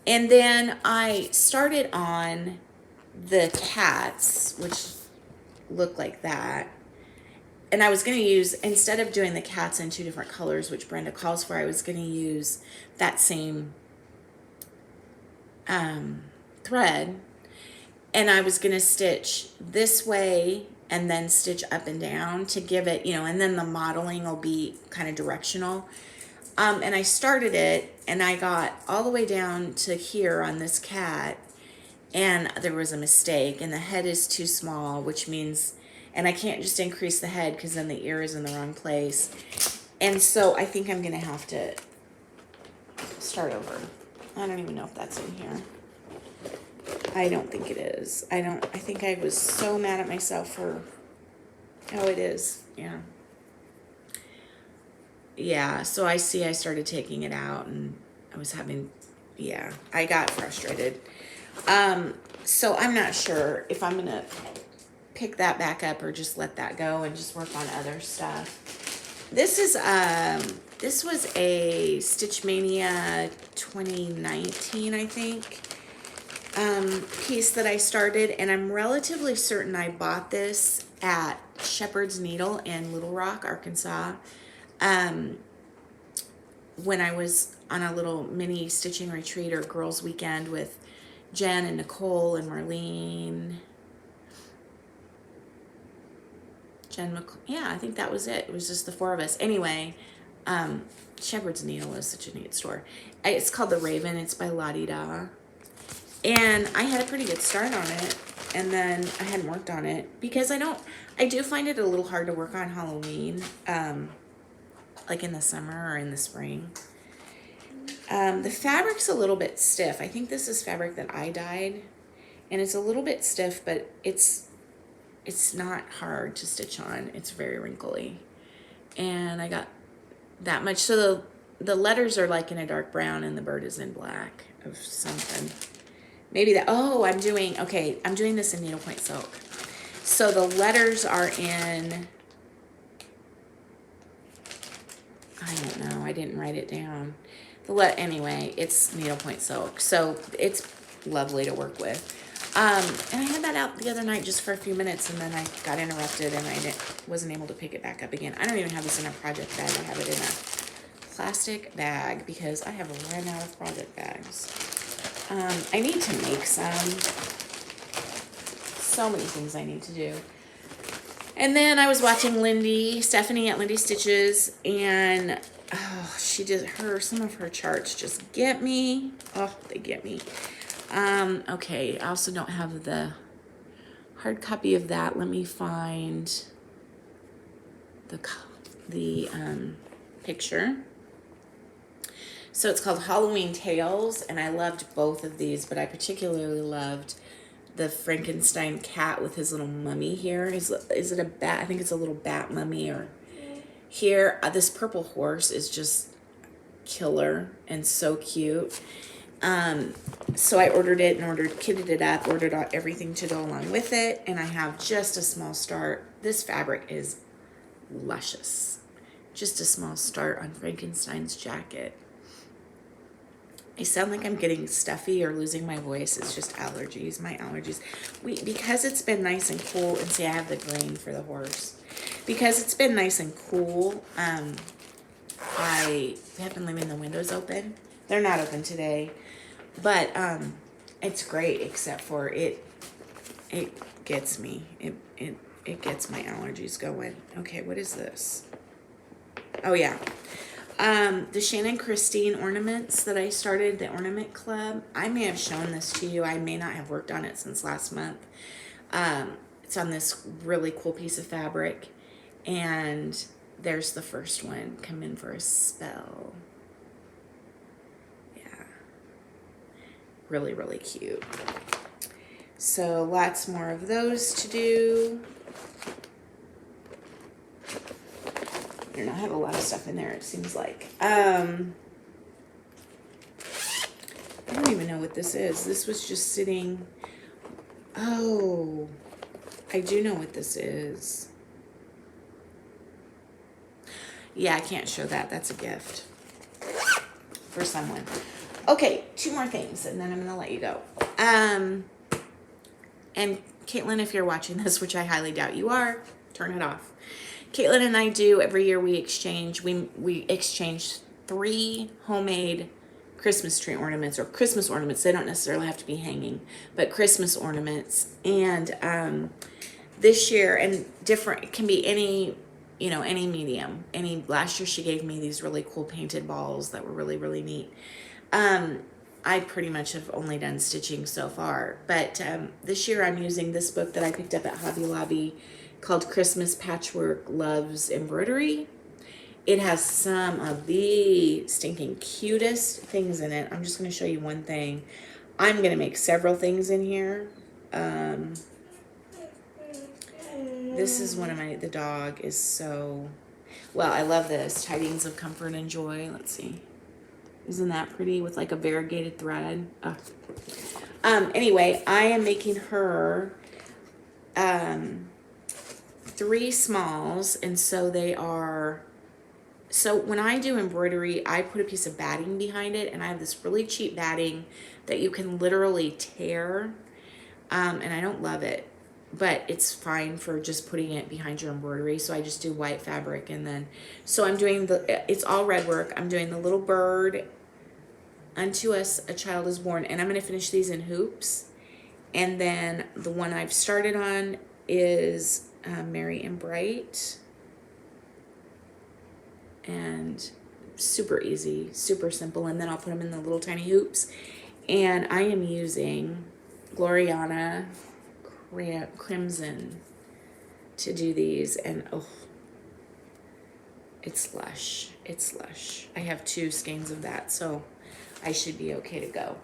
And then I started on the cats, which look like that. And I was going to use, instead of doing the cats in 2 different colors, which Brenda calls for, I was going to use that same thread. And I was going to stitch this way and then stitch up and down to give it, and then the modeling will be kind of directional. And I started it, and I got all the way down to here on this cat, and there was a mistake, and the head is too small, which means, and I can't just increase the head because then the ear is in the wrong place. And so I think I'm going to have to start over. I don't even know if that's in here. I don't think it is. I think I was so mad at myself for, oh, it is. Yeah. Yeah, so I started taking it out, and I was having, I got frustrated. So I'm not sure if I'm going to pick that back up or just let that go and just work on other stuff. This was a Stitch Mania 2019, I think, piece that I started, and I'm relatively certain I bought this at Shepherd's Needle in Little Rock, Arkansas, when I was on a little mini stitching retreat or girls weekend with Jen and Nicole and Marlene. I think that was it. It was just the 4 of us. Anyway, Shepherd's Needle is such a neat store. It's called The Raven. It's by Lottie Da. And I had a pretty good start on it, and then I hadn't worked on it because I do find it a little hard to work on Halloween, like in the summer or in the spring. The fabric's a little bit stiff. I think this is fabric that I dyed, and it's a little bit stiff, but it's not hard to stitch on. It's very wrinkly, and I got that much. So the letters are like in a dark brown, and the bird is in black of something. Maybe that, I'm doing this in needlepoint silk. So the letters are in, I don't know, I didn't write it down. Anyway, it's needlepoint silk. So it's lovely to work with. And I had that out the other night just for a few minutes, and then I got interrupted, and I wasn't able to pick it back up again. I don't even have this in a project bag. I have it in a plastic bag because I have run out of project bags. I need to make some. So many things I need to do. And then I was watching Stephanie at Lindy Stitches, and some of her charts just get me. Oh, they get me. Okay, I also don't have the hard copy of that. Let me find the picture. So it's called Halloween Tales, and I loved both of these, but I particularly loved the Frankenstein cat with his little mummy here. Is it a bat? I think it's a little bat mummy. Or here, this purple horse is just killer and so cute. So I ordered it and kitted it up, ordered everything to go along with it, and I have just a small start. This fabric is luscious. Just a small start on Frankenstein's jacket. I sound like I'm getting stuffy or losing my voice. It's just allergies, my allergies. Because it's been nice and cool, and see, I have the green for the horse. because it's been nice and cool. I have been leaving the windows open. They're not open today, but it's great except for it gets me. It gets my allergies going. Okay, what is this? Oh yeah. The Shannon Christine ornaments that I started, the Ornament Club. I may have shown this to you. I may not have worked on it since last month. It's on this really cool piece of fabric. And there's the first one. Come in for a spell. Yeah. Really, really cute. So lots more of those to do. I don't know, I have a lot of stuff in there, it seems like. I don't even know what this is. This was just sitting. Oh, I do know what this is. Yeah, I can't show that. That's a gift for someone. Okay, 2 more things, and then I'm going to let you go. And Caitlin, if you're watching this, which I highly doubt you are, turn it off. Caitlin and I do, every year we exchange 3 homemade Christmas tree ornaments, or Christmas ornaments. They don't necessarily have to be hanging, but Christmas ornaments. And this year, and different, it can be any, you know, any medium. Last year she gave me these really cool painted balls that were really, really neat. I pretty much have only done stitching so far, but this year I'm using this book that I picked up at Hobby Lobby called Christmas Patchwork Loves Embroidery. It has some of the stinking cutest things in it. I'm just going to show you one thing. I'm going to make several things in here. This is one of the dog is so, well, I love this. Tidings of Comfort and Joy. Let's see. Isn't that pretty with like a variegated thread? Anyway, I am making her 3 smalls, and so they are, so when I do embroidery, I put a piece of batting behind it, and I have this really cheap batting that you can literally tear, and I don't love it, but it's fine for just putting it behind your embroidery. So I just do white fabric, and then, so I'm doing it's all red work. I'm doing the little bird, unto us a child is born, and I'm going to finish these in hoops. And then the one I've started on is Merry and Bright, and super easy, super simple. And then I'll put them in the little tiny hoops, and I am using Gloriana Crimson to do these, and oh, it's lush. It's lush. I have 2 skeins of that, so I should be okay to go.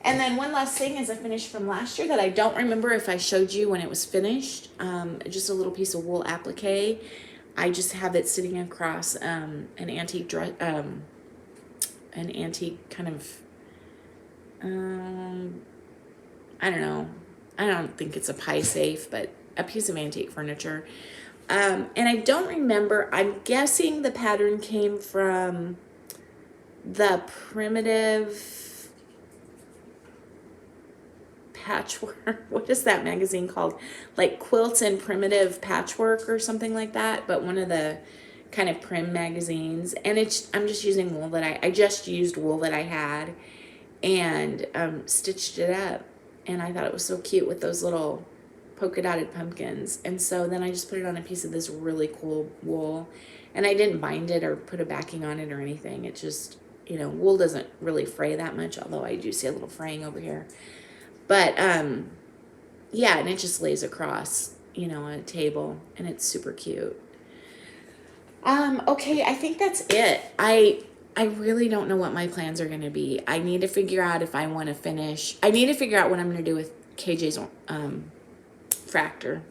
And then one last thing is I finished from last year that I don't remember if I showed you when it was finished. Just a little piece of wool applique. I just have it sitting across an antique dress, an antique kind of, I don't know. I don't think it's a pie safe, but a piece of antique furniture. And I don't remember. I'm guessing the pattern came from the Primitive Patchwork. What is that magazine called? Like Quilts and Primitive Patchwork or something like that, but one of the kind of prim magazines. And I'm just using wool that I just used wool that I had, and stitched it up, and I thought it was so cute with those little polka dotted pumpkins. And so then I just put it on a piece of this really cool wool, and I didn't bind it or put a backing on it or anything. It just, you know, wool doesn't really fray that much, although I do see a little fraying over here. But, yeah, and it just lays across, you know, on a table, and it's super cute. Okay, I think that's it. I really don't know what my plans are going to be. I need to figure out if I want to finish. I need to figure out what I'm going to do with KJ's fractor.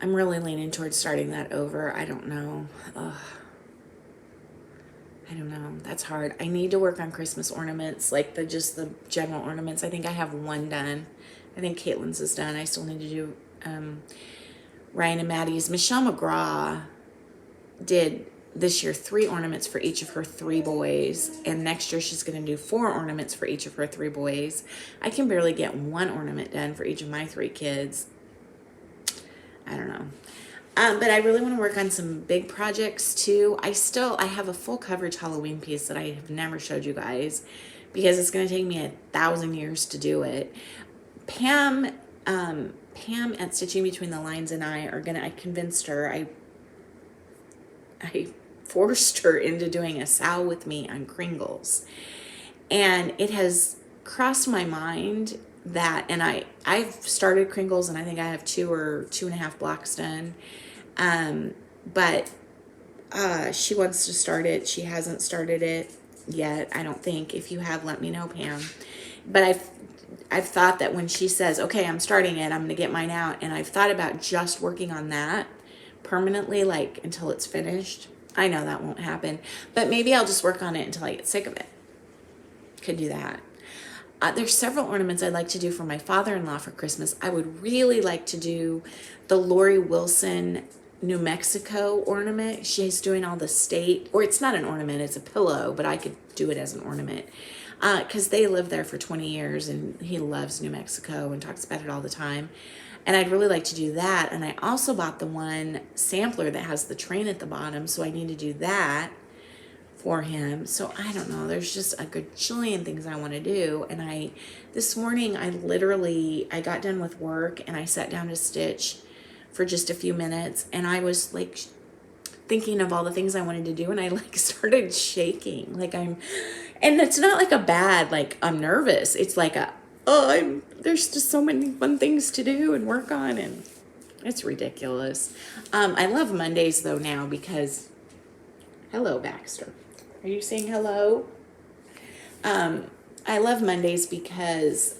I'm really leaning towards starting that over. I don't know. I don't know. That's hard. I need to work on Christmas ornaments, like just the general ornaments. I think I have 1 done. I think Caitlin's is done. I still need to do Ryan and Maddie's. Michelle McGraw did this year 3 ornaments for each of her 3 boys, and next year she's going to do 4 ornaments for each of her 3 boys. I can barely get 1 ornament done for each of my 3 kids. I don't know. But I really want to work on some big projects too. I have a full coverage Halloween piece that I have never showed you guys because it's going to take me 1,000 years to do it. Pam at Stitching Between the Lines and I convinced her, I forced her into doing a Sal with me on Kringles. And it has crossed my mind that, and I've started Kringles and I think I have 2 or 2.5 blocks done. But she wants to start it. She hasn't started it yet, I don't think. If you have, let me know, Pam. But I've thought that when she says, okay, I'm starting it, I'm going to get mine out. And I've thought about just working on that permanently, like until it's finished. I know that won't happen, but maybe I'll just work on it until I get sick of it. Could do that. There's several ornaments I'd like to do for my father-in-law for Christmas. I would really like to do the Lori Wilson New Mexico ornament. She's doing all the state, or it's not an ornament, it's a pillow, but I could do it as an ornament. Because they lived there for 20 years and he loves New Mexico and talks about it all the time. And I'd really like to do that. And I also bought the one sampler that has the train at the bottom, so I need to do that for him. So I don't know, there's just a gajillion things I want to do. And this morning I got done with work and I sat down to stitch for just a few minutes, and I was like thinking of all the things I wanted to do, and I like started shaking. And it's not like a bad, like I'm nervous. It's like there's just so many fun things to do and work on, and it's ridiculous. I love Mondays though now because, hello Baxter. Are you saying hello? I love Mondays because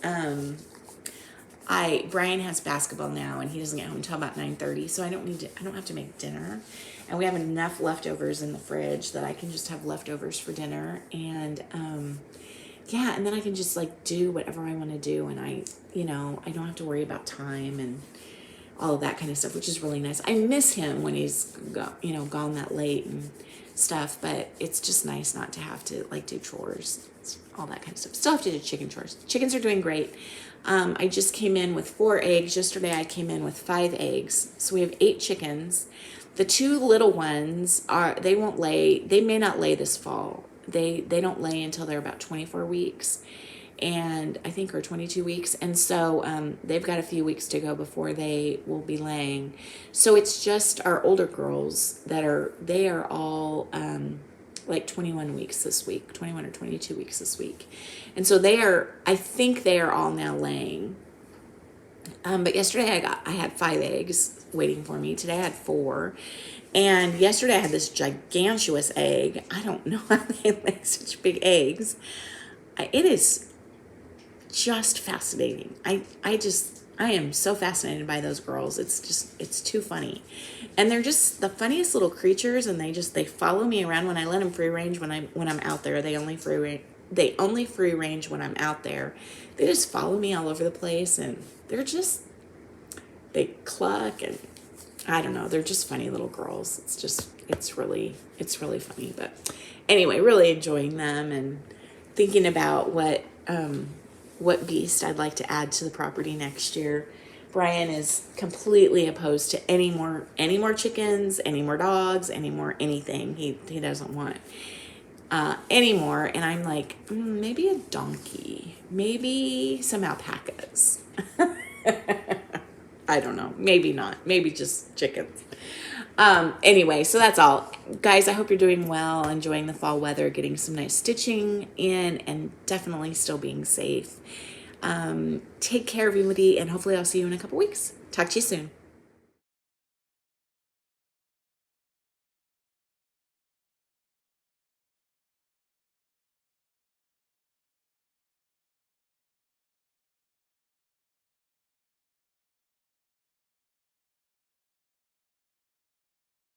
Brian has basketball now and he doesn't get home until about 9:30, so I don't have to make dinner. And we have enough leftovers in the fridge that I can just have leftovers for dinner. And yeah, and then I can just like do whatever I want to do, and I don't have to worry about time and all of that kind of stuff, which is really nice. I miss him when he's gone that late and stuff, but it's just nice not to have to like do chores, all that kind of stuff. Still have to do chicken chores. Chickens are doing great. I just came in with 4 eggs. Yesterday I came in with 5 eggs. So we have 8 chickens. The 2 little ones they won't lay. They may not lay this fall. They don't lay until they're about 24 weeks, and I think, or 22 weeks. And so they've got a few weeks to go before they will be laying. So it's just our older girls they are all like 21 weeks this week, 21 or 22 weeks this week. And so I think they are all now laying. But yesterday I had 5 eggs waiting for me. Today I had 4. And yesterday I had this gigantuous egg. I don't know how they lay such big eggs. It is just fascinating. I am so fascinated by those girls. It's too funny. And they're just the funniest little creatures, and they follow me around when I let them free range when I'm out there. They only free range when I'm out there. They just follow me all over the place, and they cluck, and I don't know, they're just funny little girls. It's really funny. But anyway, really enjoying them and thinking about what beast I'd like to add to the property next year. Brian is completely opposed to any more chickens, any more dogs, any more anything. He doesn't want anymore. And I'm like, maybe a donkey, maybe some alpacas. I don't know. Maybe not. Maybe just chickens. Anyway, so that's all. Guys, I hope you're doing well, enjoying the fall weather, getting some nice stitching in, and definitely still being safe. Take care, everybody, and hopefully I'll see you in a couple weeks. Talk to you soon.